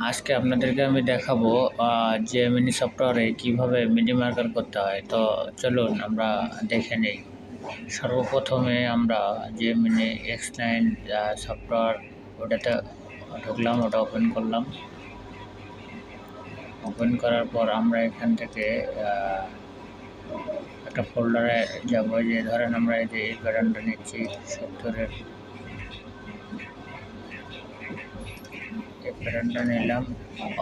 আজকে আপনাদেরকে আমি দেখাবো যে মিনি সফটওয়্যারে কিভাবে মিনি মার্কার করতে হয়। তো চলুন আমরা দেখে নেই। সর্বপ্রথমে আমরা যে মিনি X9 সফটওয়্যার ওটাতে ঢুকলাম, ওটা ওপেন করলাম। ওপেন করার পর আমরা এখান থেকে একটা ফোল্ডারে যাব। যে ধরেন আমরা এই যে এই প্যাটার্নটা নিচ্ছি 70-এর, এই প্যাটার্নটা নিলাম,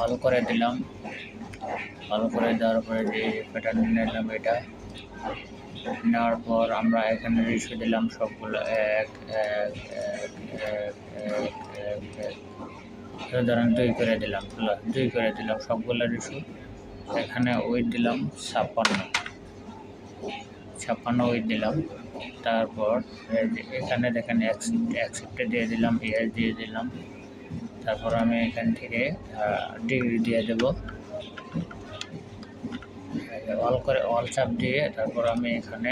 অল করে দিলাম। অল করে দেওয়ার পরে যে প্যাটার্ন নিলাম, এটা নেওয়ার পর আমরা এখানে রেশিও দিলাম সবগুলো 1 1 1 1 1 ধরেন 2 করে দিলাম, 2 করে দিলাম সবগুলো রেশিও। এখানে ওয়েট দিলাম 56 ওয়েট দিলাম। তারপর এখানে দেখেন অ্যাকসেপ্টে দিয়ে দিলাম, ইয়েস দিয়ে দিলাম। তারপর আমি এখান থেকে ডিগ্রি দিয়ে দেব, অল চাপ দিয়ে। তারপর আমি এখানে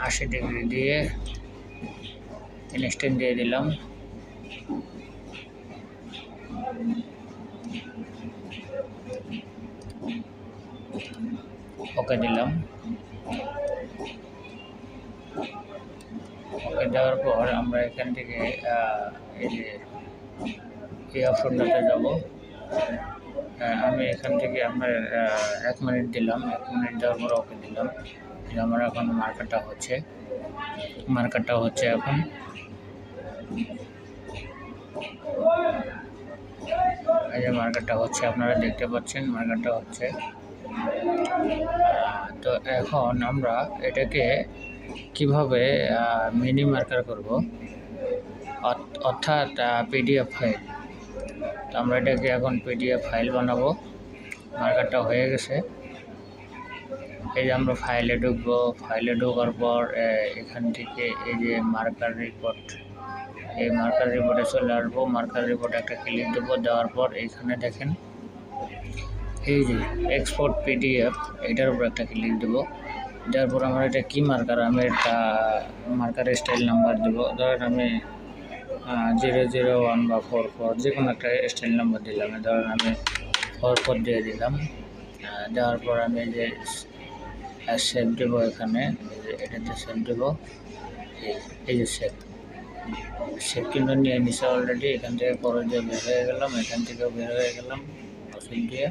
80 ডিগ্রি দিয়ে ইনস্ট্যান্ট দিয়ে দিলাম। ওকে দিলাম। ওকে দেওয়ার পর আমরা এখান থেকে এই যে এই অপশনটাতে যাব। আমি এখান থেকে আমরা 1 মিনিট দিলাম। 1 মিনিট দেওয়ার পর ওকে দিলাম। আমার এখন মার্কারটা হচ্ছে এখন। এই যে মার্কারটা হচ্ছে, আপনারা দেখতে পাচ্ছেন মার্কারটা হচ্ছে। তো এখন আমরা এটাকে কিভাবে মিনি মার্কার করব, অর্থাৎ পিডিএফ ফাইল। তো আমরা এটাকে এখন পিডিএফ ফাইল বানাবো। মার্কারটা হয়ে গেছে। এই যে আমরা ফাইলে ঢুকবো। ফাইলে ঢোকার পর এখান থেকে এই যে মার্কার রিপোর্ট, এই মার্কার রিপোর্টে চলে আসবো। মার্কার রিপোর্টে একটা ক্লিক দেবো। দেওয়ার পর এইখানে দেখেন এই যে এক্সপোর্ট পিডিএফ, এটার উপর একটা ক্লিক দেবো। দেওয়ার পর আমার এটা কি মার্কার, আমি একটা মার্কারের স্টাইল নাম্বার দেবো। ধরেন আমি 001 বা 44 যে কোনো একটা স্টাইল নাম্বার দিলাম। ধরেন আমি 44 দিয়ে দিলাম। দেওয়ার পর আমি যে সেভ দেবো, এখানে এটাতে সেভ দেবো। এই যে সেভ কিন্তু নিয়ে নিছে অলরেডি। এখান থেকে পরে দিয়ে বের হয়ে গেলাম, এখান থেকেও বের হয়ে গেলাম ওষুধ দিয়ে।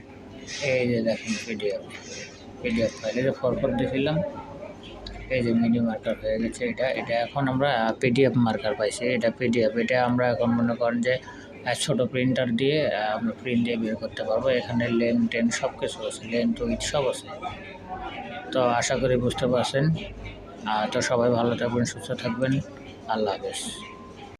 এই যে দেখেন পিডিএফ ফাইল, এই যে 44 দিয়েছিলাম। এই যে মিনি মার্কার হয়ে গেছে। এটা এখন আমরা পিডিএফ মার্কার পাইছি। এটা পিডিএফ, এটা আমরা এখন মনে করেন যে ছোটো প্রিন্টার দিয়ে আমরা প্রিন্ট দিয়ে বের করতে পারবো। এখানে লেন টেন সব কিছু আছে, লেন টু উইথ সব আছে। তো আশা করি বুঝতে পারছেন। তো সবাই ভালো থাকবেন, সুস্থ থাকবেন। আল্লাহ হাফেজ।